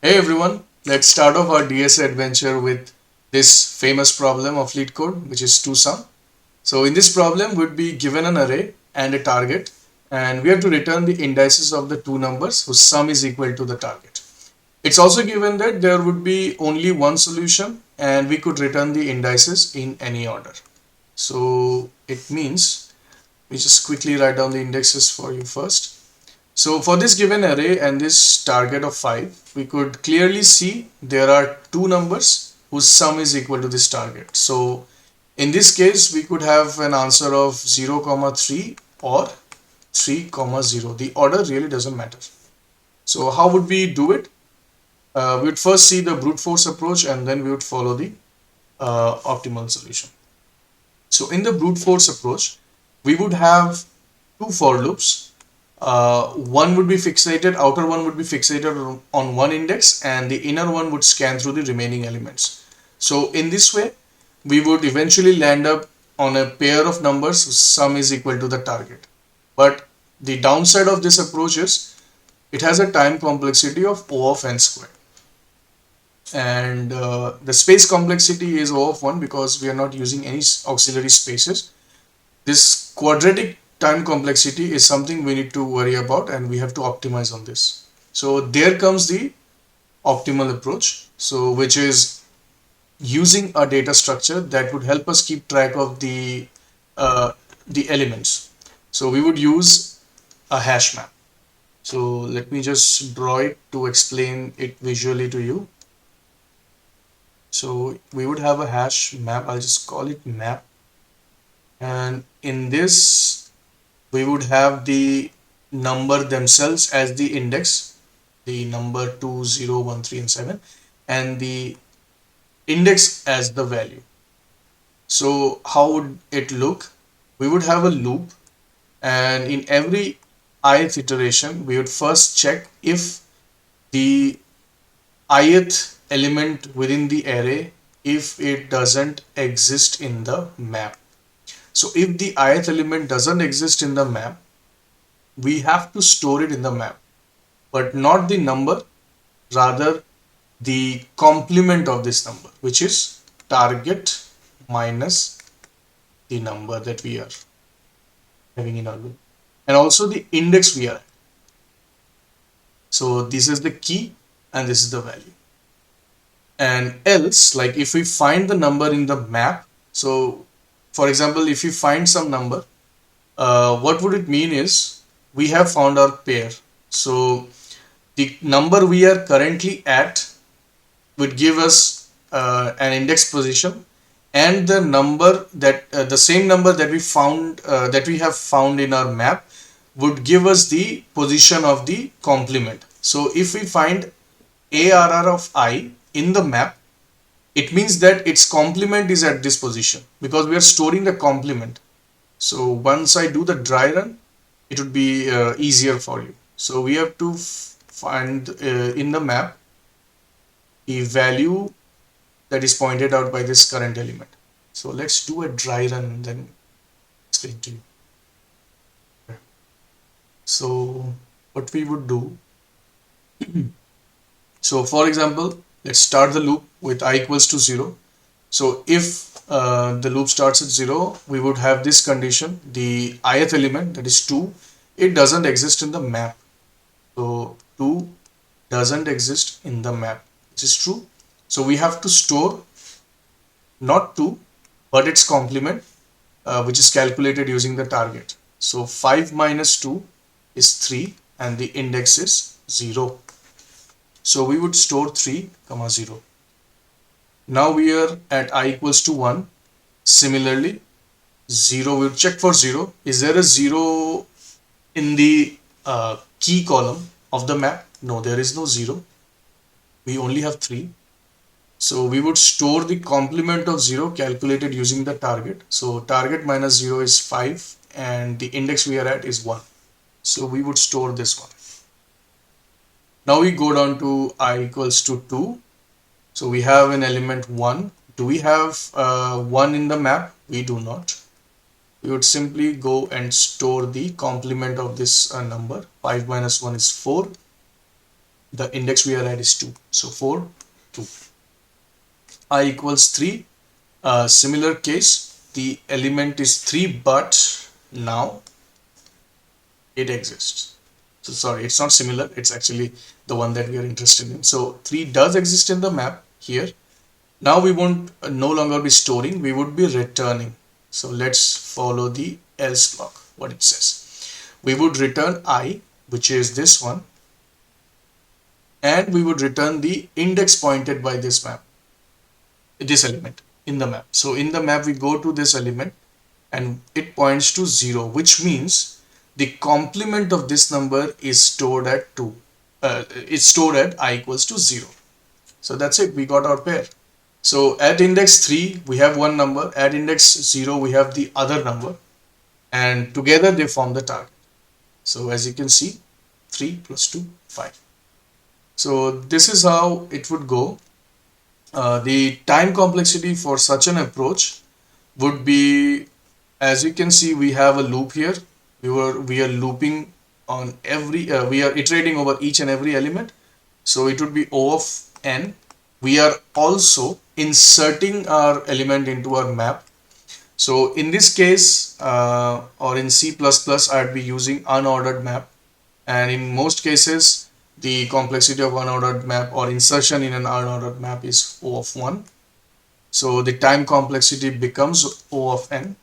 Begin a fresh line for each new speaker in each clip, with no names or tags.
Hey everyone, let's start off our DSA adventure with this famous problem of lead code, which is two sum. So in this problem, we'd be given an array and a target, and we have to return the indices of the two numbers whose sum is equal to the target. It's also given that there would be only one solution, and we could return the indices in any order. So it means we just quickly write down the indexes for you first. So for this given array and this target of 5, we could clearly see there are two numbers whose sum is equal to this target. So in this case, we could have an answer of 0, 3 or 3, 0. The order really doesn't matter. So how would we do it? We would first see the brute force approach and then we would follow the optimal solution. So in the brute force approach, we would have two for loops. One would be fixated, outer one would be fixated on one index and the inner one would scan through the remaining elements. So in this way, we would eventually land up on a pair of numbers whose sum is equal to the target. But the downside of this approach is it has a time complexity of O of n squared. And the space complexity is O of 1 because we are not using any auxiliary spaces. This quadratic time complexity is something we need to worry about and we have to optimize on this. So there comes the optimal approach, so which is using a data structure that would help us keep track of the elements. So we would use a hash map. So let me just draw it to explain it visually to you. So we would have a hash map. I'll just call it map, and in this we would have the number themselves as the index, the number 2, 0, 1, 3 and 7, and the index as the value. So how would it look? We would have a loop, and in every ith iteration we would first check if the ith element within the array, if it doesn't exist in the map. So if the ith element doesn't exist in the map, we have to store it in the map, but not the number, rather the complement of this number, which is target minus the number that we are having in our loop, and also the index we are at. So this is the key and this is the value. And else, like if we find the number in the map, so for example, if you find some number, what would it mean is we have found our pair. So the number we are currently at would give us an index position, and the number that the same number that we found that we have found in our map would give us the position of the complement. So if we find ARR of I in the map, it means that its complement is at this position because we are storing the complement. So once I do the dry run, it would be easier for you. So we have to find in the map the value that is pointed out by this current element. So let's do a dry run and then explain to you. So what we would do, so for example, let's start the loop with I equals to 0. So if the loop starts at 0, we would have this condition, the ith element, that is 2, it doesn't exist in the map. So 2 doesn't exist in the map, which is true. So we have to store not 2, but its complement, which is calculated using the target. So 5 minus 2 is 3 and the index is 0. So we would store 3, 0. Now we are at I equals to 1. Similarly, 0, we would check for 0. Is there a 0 in the key column of the map? No, there is no 0. We only have 3. So we would store the complement of 0 calculated using the target. So target minus 0 is 5 and the index we are at is 1. So we would store this one. Now we go down to I equals to 2. So we have an element 1. Do we have 1 in the map? We do not. We would simply go and store the complement of this number. 5 minus 1 is 4. the index we are at is 2. So 4, 2. I equals 3. Similar case, the element is 3, but now it exists. So sorry, it's not similar, it's actually the one that we are interested in. So 3 does exist in the map here. Now we won't no longer be storing, we would be returning. So let's follow the else block, what it says. We would return I, which is this one, and we would return the index pointed by this map, this element in the map. So in the map we go to this element and it points to 0, which means the complement of this number is stored at 2. It's stored at I equals to 0. So that's it, we got our pair. So at index 3 we have one number, at index 0 we have the other number, and together they form the target. So as you can see, 3 plus 2, 5. So this is how it would go. The time complexity for such an approach would be, as you can see, we have a loop here. We are looping on every, we are iterating over each and every element. So it would be O of n. We are also inserting our element into our map. So in this case, or in C++, I'd be using unordered map. And in most cases, the complexity of unordered map or insertion in an unordered map is O of 1. So the time complexity becomes O of n.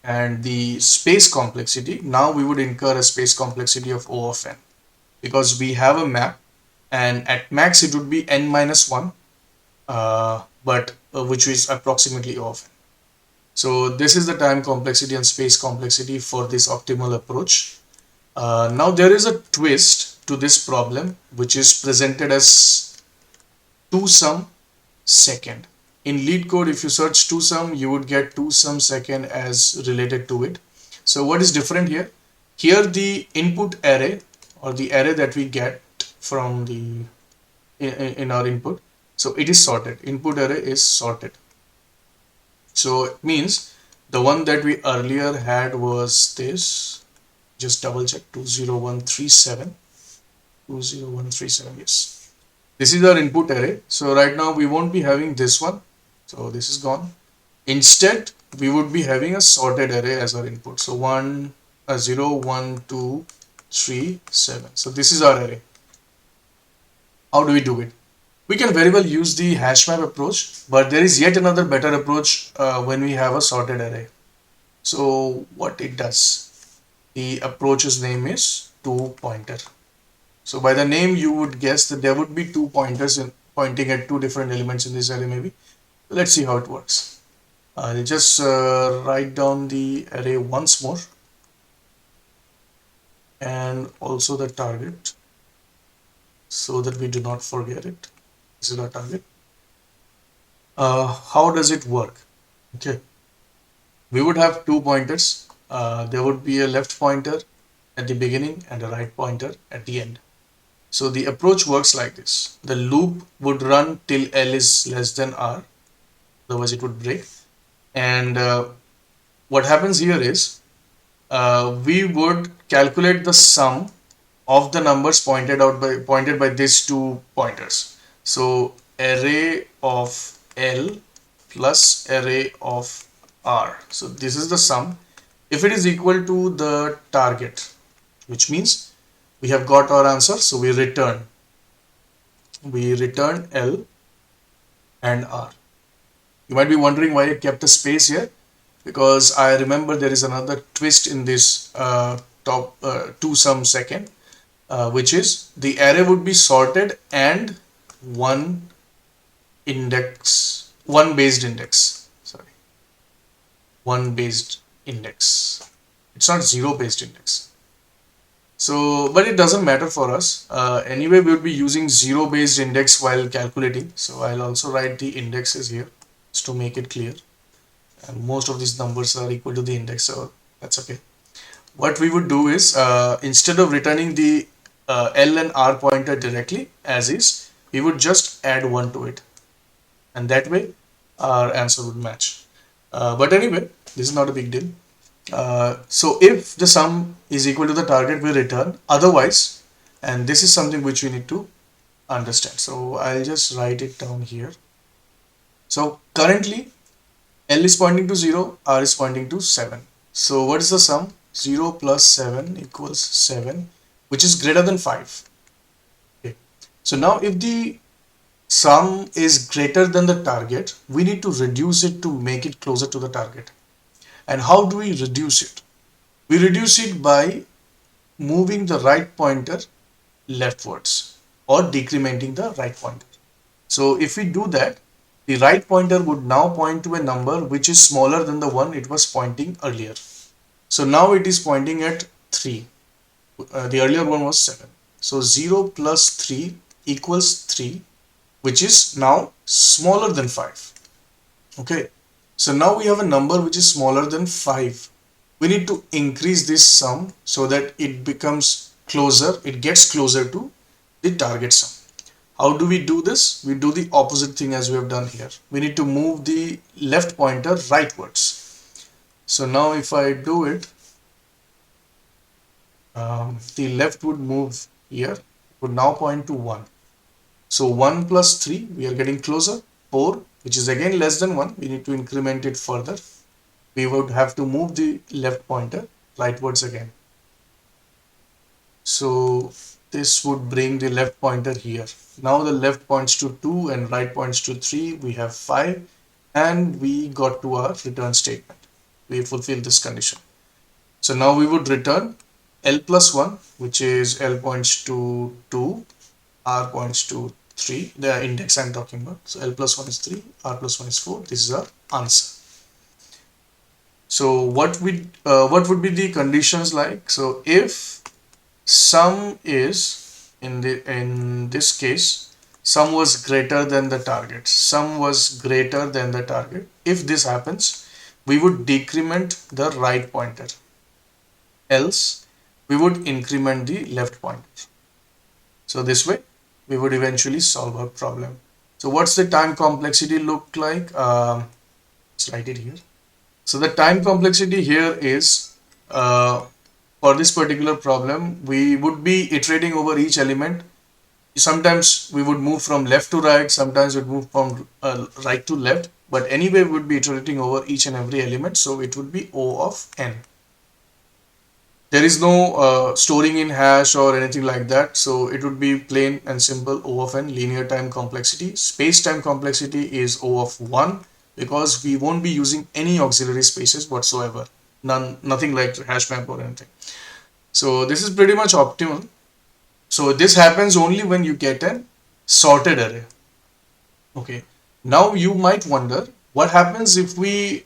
And the space complexity, now we would incur a space complexity of O of n, because we have a map and at max it would be n minus 1, which is approximately O of n. So this is the time complexity and space complexity for this optimal approach. Now there is a twist to this problem, which is presented as 2sum second. In LeetCode, if you search 2sum, you would get 2sum second as related to it. So what is different here? Here the input array, or the array that we get from the in our input, so it is sorted. Input array is sorted. So it means the one that we earlier had was this. Just double check, 20137. 20137, yes. This is our input array. So right now we won't be having this one. So this is gone. Instead, we would be having a sorted array as our input. So 0, 1, 2, 3, 7. So this is our array. How do we do it? We can very well use the hash map approach, but there is yet another better approach when we have a sorted array. So what it does, the approach's name is 2-pointer. So by the name you would guess that there would be 2 pointers pointing at 2 different elements in this array maybe. Let's see how it works. I'll just write down the array once more and also the target so that we do not forget it. This is our target. How does it work? Okay, we would have 2 pointers. There would be a left pointer at the beginning and a right pointer at the end. So the approach works like this. The loop would run till L is less than R, otherwise it would break. And what happens here is we would calculate the sum of the numbers pointed by these 2 pointers. So array of L plus array of R. So this is the sum. If it is equal to the target, which means we have got our answer, so we return L and R. You might be wondering why I kept a space here, because I remember there is another twist in this 2sum second, which is the array would be sorted and one based index. It's not 0 based index. So, but it doesn't matter for us. Anyway, we will be using 0 based index while calculating. So I'll also write the indexes here just to make it clear. And most of these numbers are equal to the index, so that's okay. What we would do is, instead of returning the L and R pointer directly as is, we would just add 1 to it. And that way our answer would match. But anyway, this is not a big deal. So if the sum is equal to the target, we return. Otherwise, and this is something which we need to understand. So I'll just write it down here. So currently L is pointing to 0, R is pointing to 7. So what is the sum? 0 plus 7 equals 7, which is greater than 5. Okay. So now if the sum is greater than the target, we need to reduce it to make it closer to the target. And how do we reduce it? We reduce it by moving the right pointer leftwards or decrementing the right pointer. So if we do that, the right pointer would now point to a number which is smaller than the one it was pointing earlier. So now it is pointing at 3. The earlier one was 7. So 0 plus 3 equals 3, which is now smaller than 5. Okay. So now we have a number which is smaller than 5. We need to increase this sum so that it becomes closer, it gets closer to the target sum. How do we do this? We do the opposite thing as we have done here. We need to move the left pointer rightwards. So now if I do it, the left would move here, it would now point to 1. So 1 plus 3, we are getting closer. 4, which is again less than 1, we need to increment it further. We would have to move the left pointer rightwards again. So this would bring the left pointer here. Now the left points to 2 and right points to 3. We have 5 and we got to our return statement. We fulfill this condition. So now we would return L plus 1, which is L points to 2, R points to 3, the index I'm talking about. So L plus 1 is 3, R plus 1 is 4. This is our answer. So what would be the conditions like? So if sum is in this case, sum was greater than the target. Sum was greater than the target. If this happens, we would decrement the right pointer. Else, we would increment the left pointer. So this way, we would eventually solve our problem. So what's the time complexity look like? Let's write it here. So the time complexity here is for this particular problem, we would be iterating over each element. Sometimes we would move from left to right, sometimes we'd move from right to left, but anyway, we would be iterating over each and every element. So it would be O of n. There is no storing in hash or anything like that. So it would be plain and simple O of n. Linear time complexity. Space time complexity is O of 1 because we won't be using any auxiliary spaces whatsoever. Nothing like hash map or anything. So this is pretty much optimal. So this happens only when you get a sorted array. Okay. Now you might wonder what happens if we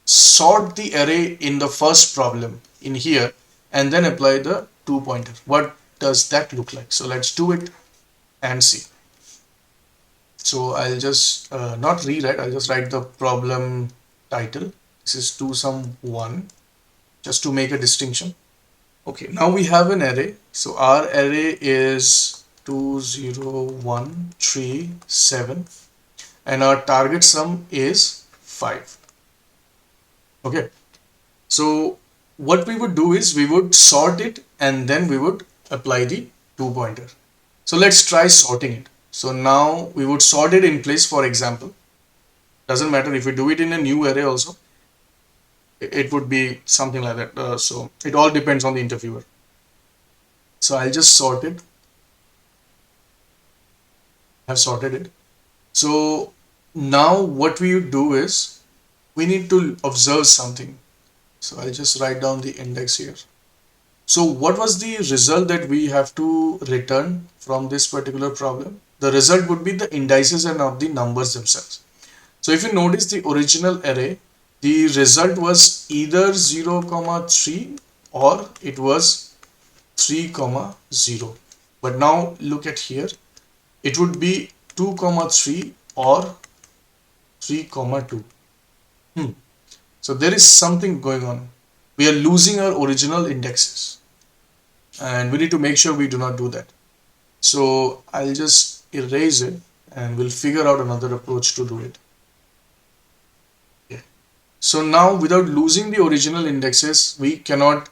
sort the array in the first problem in here and then apply the 2 pointer. What does that look like? So let's do it and see. So I'll just not rewrite, I'll just write the problem title. This is 2 sum 1 just to make a distinction. Okay, now we have an array. So our array is 2, 0, 1, 3, 7 and our target sum is 5. Okay, so what we would do is we would sort it and then we would apply the 2 pointer. So let's try sorting it. So now we would sort it in place, for example. Doesn't matter if we do it in a new array also. It would be something like that. So it all depends on the interviewer. So I'll just sort it. I've sorted it. So now what we would do is we need to observe something. So I'll just write down the index here. So what was the result that we have to return from this particular problem? The result would be the indices and not the numbers themselves. So if you notice the original array, the result was either 0, 3 or it was 3, 0. But now look at here, it would be 2, 3 or 3, 2. So there is something going on. We are losing our original indexes and we need to make sure we do not do that. So I'll just erase it and we'll figure out another approach to do it. So now without losing the original indexes, we cannot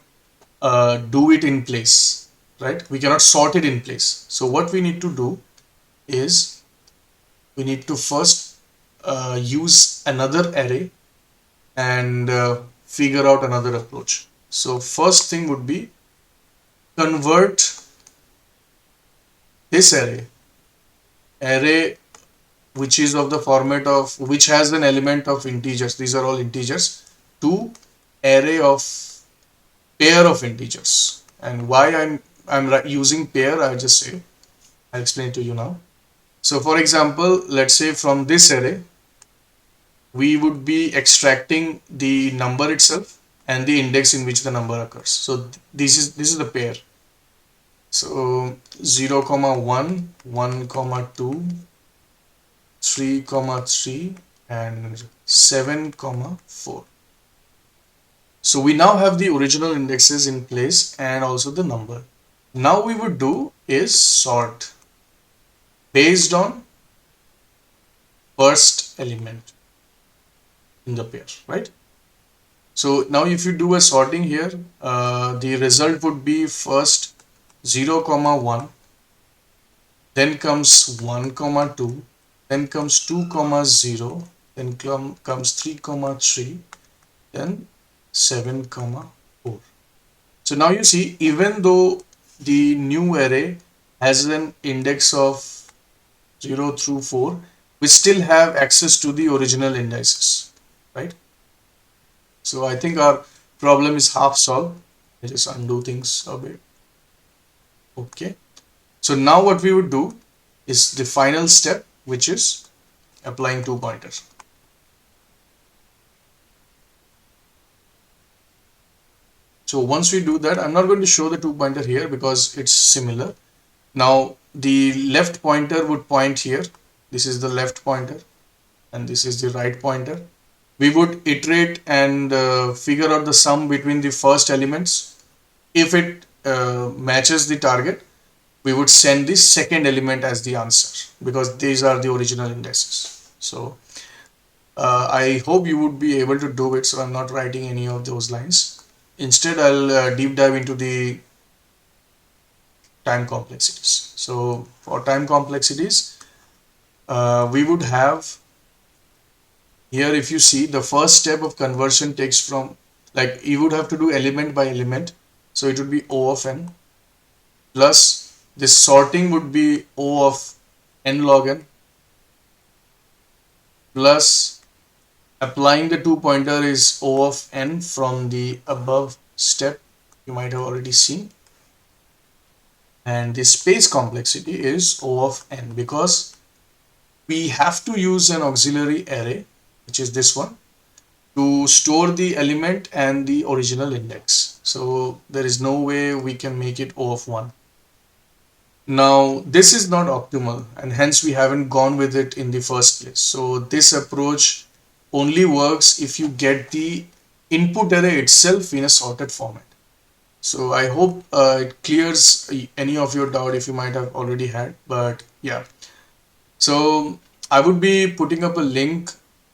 do it in place, right? We cannot sort it in place. So what we need to do is we need to first use another array and figure out another approach. So first thing would be convert this array which is of the format of which has an element of integers, these are all integers, to array of pair of integers. And why I'm using pair, I'll just say, I'll explain it to you now. So for example, let's say from this array we would be extracting the number itself and the index in which the number occurs. So this is the pair. So 0 comma 1, 1 comma 2, 3 comma 3 and 7 comma 4. So we now have the original indexes in place and also the number. Now we would do is sort based on first element in the pair, right? So now if you do a sorting here, the result would be first 0 comma 1, then comes 1 comma 2, then comes 2 comma 0, then comes 3 comma 3, then 7 comma 4. So now you see, even though the new array has an index of 0 through 4, we still have access to the original indices, right? So I think our problem is half solved. Let us undo things a bit. Okay. So now what we would do is the final step, which is applying two pointers. So once we do that, I'm not going to show the two pointer here because it's similar. Now the left pointer would point here. This is the left pointer and this is the right pointer. We would iterate and figure out the sum between the first elements. If it matches the target, we would send the second element as the answer because these are the original indexes. So I hope you would be able to do it. So I'm not writing any of those lines. Instead, I'll deep dive into the time complexities. So for time complexities, we would have here, if you see, the first step of conversion takes from, like, you would have to do element by element. So it would be O of n plus this sorting would be O of n log n plus applying the two pointer is O of n from the above step you might have already seen. And the space complexity is O of n because we have to use an auxiliary array, which is this one, to store the element and the original index. So there is no way we can make it O of 1. Now this is not optimal and hence we haven't gone with it in the first place. So this approach only works if you get the input array itself in a sorted format. So I hope it clears any of your doubt if you might have already had, but yeah. So I would be putting up a link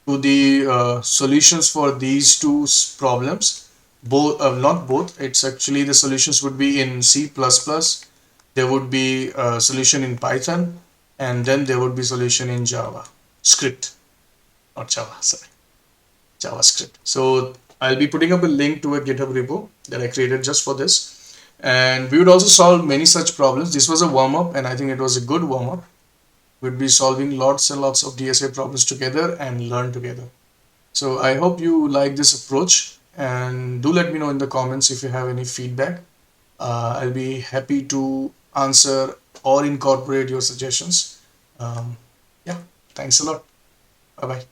to the solutions for these two problems. Both, not both, it's actually the solutions would be in C++. There would be a solution in Python, and then there would be solution in Java script, not Java, sorry, JavaScript. So I'll be putting up a link to a GitHub repo that I created just for this. And we would also solve many such problems. This was a warm-up and I think it was a good warm-up. We'd be solving lots and lots of DSA problems together and learn together. So I hope you like this approach and do let me know in the comments if you have any feedback. I'll be happy to answer or incorporate your suggestions. Yeah, thanks a lot. Bye-bye.